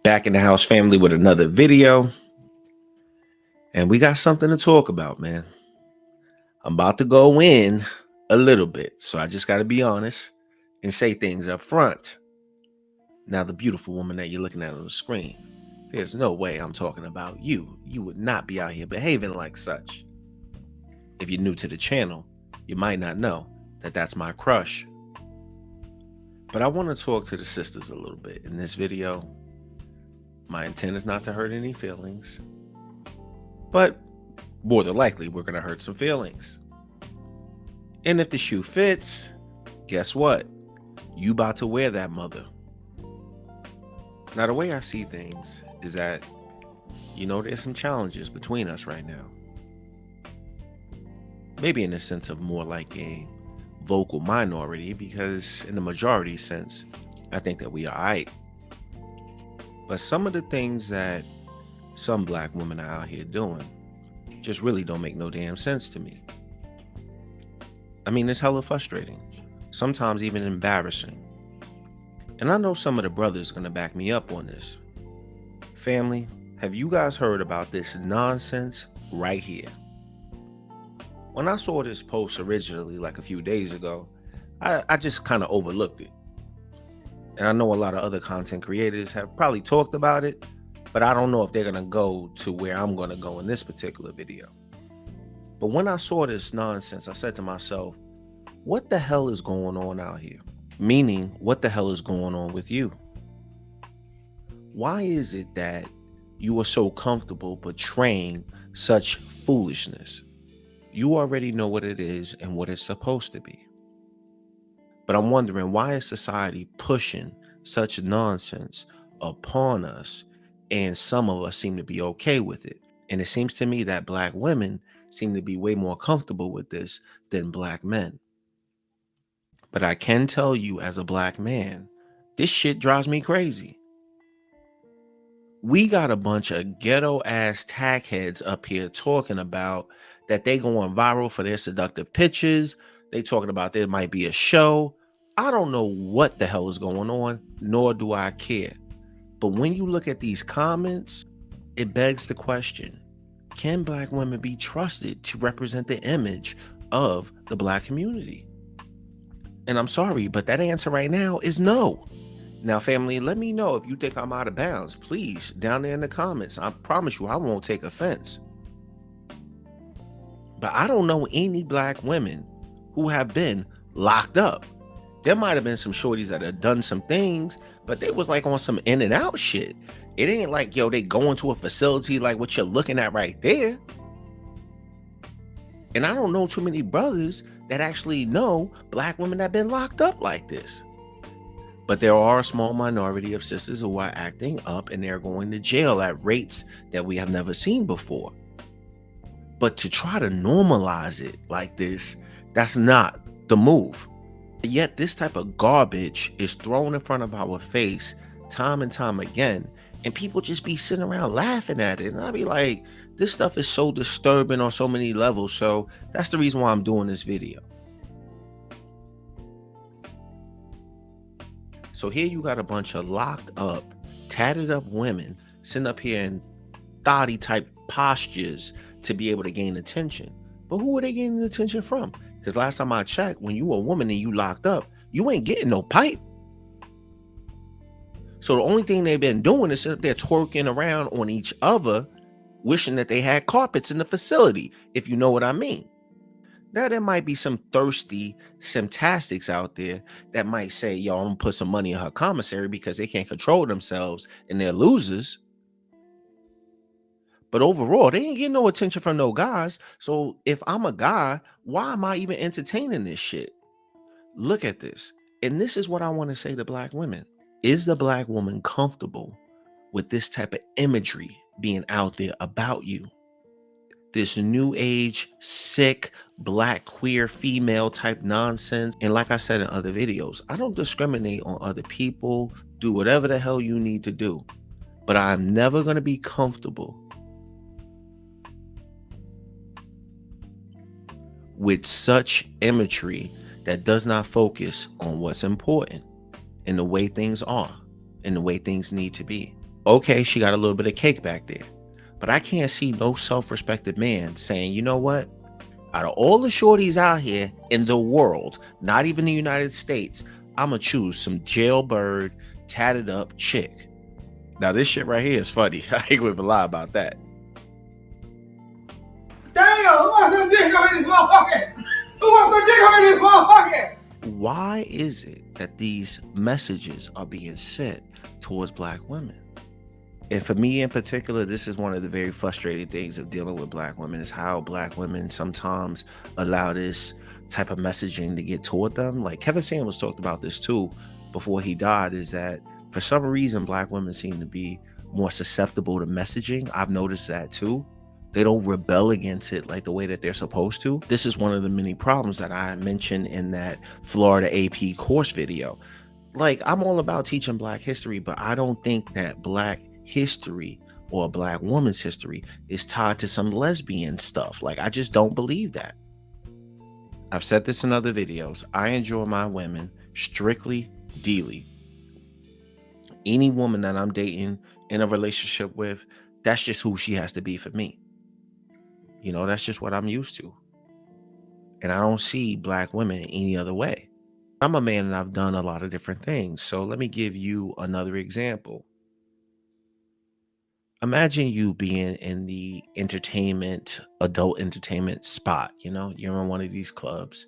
Back in the house, family, with another video. And we got something to talk about, man. I'm about to go in a little bit, so I just got to be honest and say things up front. Now, the beautiful woman that you're looking at on the screen, there's no way I'm talking about you. You would not be out here behaving like such. If you're new to the channel, you might not know that that's my crush. But I want to talk to the sisters a little bit in this video. My intent is not to hurt any feelings, but more than likely, we're going to hurt some feelings. And if the shoe fits, guess what? You about to wear that, mother. Now, the way I see things is that, there's some challenges between us right now. Maybe in the sense of more like a vocal minority, because in the majority sense, I think that we are aight. But some of the things that some black women are out here doing just really don't make no damn sense to me. I mean, it's hella frustrating, sometimes even embarrassing. And I know some of the brothers gonna back me up on this. Family, have you guys heard about this nonsense right here? When I saw this post originally, like a few days ago, I just kind of overlooked it. And I know a lot of other content creators have probably talked about it, but I don't know if they're gonna go to where I'm gonna go in this particular video. But when I saw this nonsense, I said to myself, what the hell is going on out here? Meaning, what the hell is going on with you? Why is it that you are so comfortable portraying such foolishness? You already know what it is and what it's supposed to be. But I'm wondering, why is society pushing such nonsense upon us, and some of us seem to be okay with it? And it seems to me that black women seem to be way more comfortable with this than black men. But I can tell you, as a black man, this shit drives me crazy. We got a bunch of ghetto ass tackheads up here talking about that they going viral for their seductive pictures. They talking about there might be a show. I don't know what the hell is going on, nor do I care. But when you look at these comments, it begs the question, can black women be trusted to represent the image of the black community? And I'm sorry, but that answer right now is no. Now, family, let me know if you think I'm out of bounds. Please, down there in the comments. I promise you, I won't take offense. But I don't know any black women who have been locked up. There might have been some shorties that have done some things, but they was like on some in and out shit. It ain't like, they go into a facility like what you're looking at right there. And I don't know too many brothers that actually know black women that have been locked up like this. But there are a small minority of sisters who are acting up, and they're going to jail at rates that we have never seen before. But to try to normalize it like this, that's not the move. Yet this type of garbage is thrown in front of our face time and time again, and people just be sitting around laughing at it. And I'll be like, this stuff is so disturbing on so many levels. So that's the reason why I'm doing this video. So here you got a bunch of locked up, tatted up women sitting up here in thotty type postures to be able to gain attention. But who are they getting attention from? Because last time I checked, when you a woman and you locked up, you ain't getting no pipe. So the only thing they've been doing is sitting up there twerking around on each other, wishing that they had carpets in the facility, if you know what I mean. Now, there might be some thirsty symptastics out there that might say, yo, I'm gonna put some money in her commissary because they can't control themselves and they're losers. But overall, they ain't getting no attention from no guys. So if I'm a guy, why am I even entertaining this shit? Look at this. And this is what I want to say to black women. Is the black woman comfortable with this type of imagery being out there about you? This new age, sick, black, queer, female type nonsense. And like I said in other videos, I don't discriminate on other people. Do whatever the hell you need to do. But I'm never going to be comfortable with such imagery that does not focus on what's important and the way things are and the way things need to be. Okay, she got a little bit of cake back there. But I can't see no self-respected man saying, you know what? Out of all the shorties out here in the world, not even the United States, I'ma choose some jailbird, tatted up chick. Now this shit right here is funny. I ain't gonna lie about that. Damn, who wants some dick up in this motherfucker? Who wants some dick up in this motherfucker? Why is it that these messages are being sent towards Black women? And for me in particular, this is one of the very frustrating things of dealing with Black women, is how Black women sometimes allow this type of messaging to get toward them. Like Kevin Samuels talked about this too before he died, is that for some reason Black women seem to be more susceptible to messaging. I've noticed that too. They don't rebel against it like the way that they're supposed to. This is one of the many problems that I mentioned in that Florida AP course video. Like, I'm all about teaching Black history, but I don't think that Black history or a Black woman's history is tied to some lesbian stuff. Like, I just don't believe that. I've said this in other videos. I enjoy my women strictly dealy. Any woman that I'm dating, in a relationship with, that's just who she has to be for me. You know, that's just what I'm used to. And I don't see Black women in any other way. I'm a man and I've done a lot of different things. So let me give you another example. Imagine you being in the adult entertainment spot. You know, you're in one of these clubs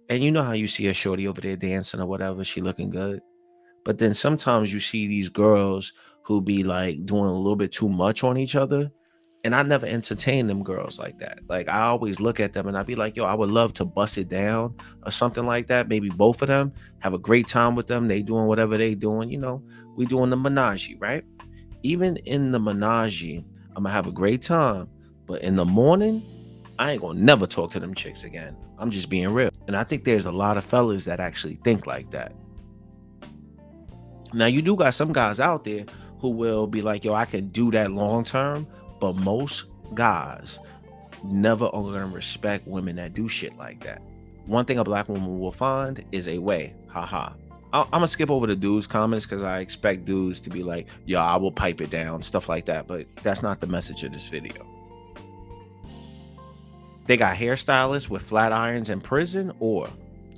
and you know how you see a shorty over there dancing or whatever, she looking good. But then sometimes you see these girls who be like doing a little bit too much on each other. And I never entertain them girls like that. Like, I always look at them and I'd be like, yo, I would love to bust it down or something like that. Maybe both of them, have a great time with them. They doing whatever they doing. You know, we doing the menage, right? Even in the menage, I'm gonna have a great time. But in the morning, I ain't gonna never talk to them chicks again. I'm just being real. And I think there's a lot of fellas that actually think like that. Now, you do got some guys out there who will be like, yo, I can do that long term. But most guys never are going to respect women that do shit like that. One thing a Black woman will find is a way. Haha. I'm going to skip over the dudes' comments because I expect dudes to be like, yo, I will pipe it down, stuff like that. But that's not the message of this video. They got hairstylists with flat irons in prison, or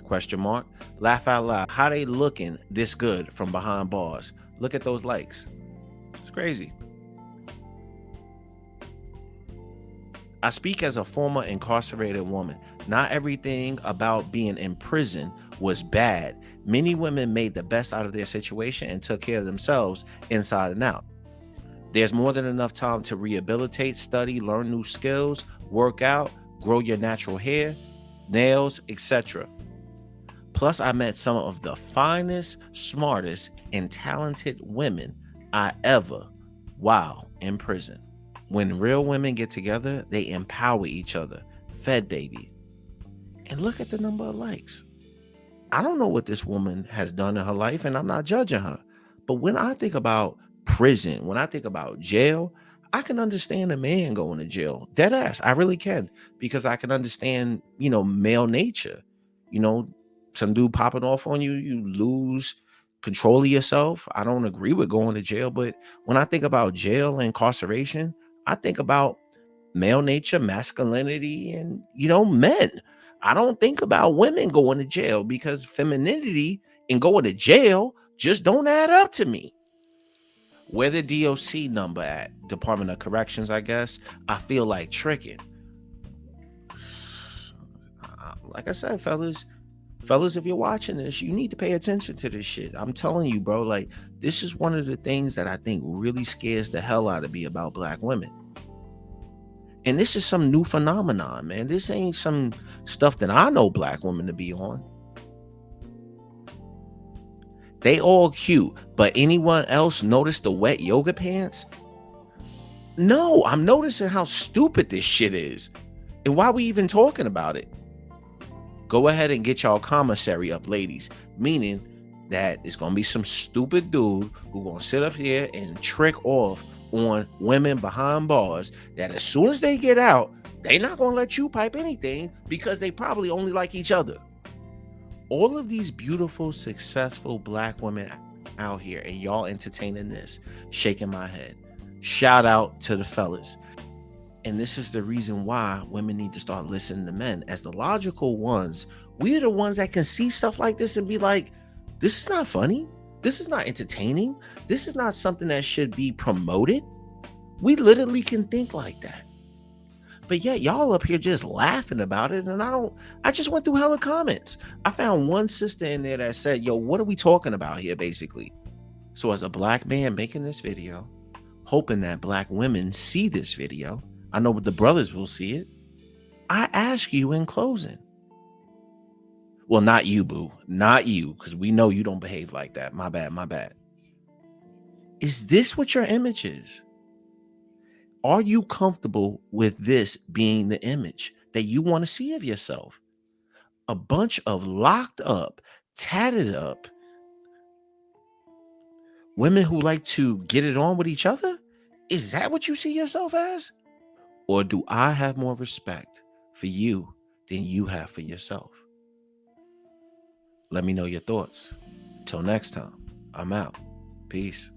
question mark, laugh out loud, how they looking this good from behind bars? Look at those likes. It's crazy. I speak as a former incarcerated woman. Not everything about being in prison was bad. Many women made the best out of their situation and took care of themselves inside and out. There's more than enough time to rehabilitate, study, learn new skills, work out, grow your natural hair, nails, etc. Plus, I met some of the finest, smartest, and talented women I ever, in prison. When real women get together, they empower each other. Fed baby. And look at the number of likes. I don't know what this woman has done in her life, and I'm not judging her. But when I think about prison, when I think about jail, I can understand a man going to jail. Dead ass. I really can. Because I can understand, male nature. Some dude popping off on you, you lose control of yourself. I don't agree with going to jail. But when I think about jail and incarceration, I think about male nature, masculinity, and, men. I don't think about women going to jail, because femininity and going to jail just don't add up to me. Where the DOC number at? Department of Corrections, I guess. I feel like tricking. Like I said, fellas, if you're watching this, you need to pay attention to this shit. I'm telling you, bro, like, this is one of the things that I think really scares the hell out of me about Black women. And this is some new phenomenon, man. This ain't some stuff that I know Black women to be on. They all cute, but anyone else notice the wet yoga pants? No, I'm noticing how stupid this shit is. And why we even talking about it? Go ahead and get y'all commissary up, ladies. Meaning that it's going to be some stupid dude who going to sit up here and trick off on women behind bars that as soon as they get out, they not going to let you pipe anything because they probably only like each other. All of these beautiful, successful Black women out here and y'all entertaining this, shaking my head. Shout out to the fellas. And this is the reason why women need to start listening to men. As the logical ones, we're the ones that can see stuff like this and be like, this is not funny. This is not entertaining. This is not something that should be promoted. We literally can think like that. But yet y'all up here just laughing about it. And I just went through hella comments. I found one sister in there that said, yo, what are we talking about here, basically? So as a black man making this video, hoping that black women see this video, I know the brothers will see it. I ask you in closing. Well, not you, boo. Not you, because we know you don't behave like that. My bad, my bad. Is this what your image is? Are you comfortable with this being the image that you want to see of yourself? A bunch of locked up, tatted up women who like to get it on with each other? Is that what you see yourself as? Or do I have more respect for you than you have for yourself? Let me know your thoughts. Till next time, I'm out. Peace.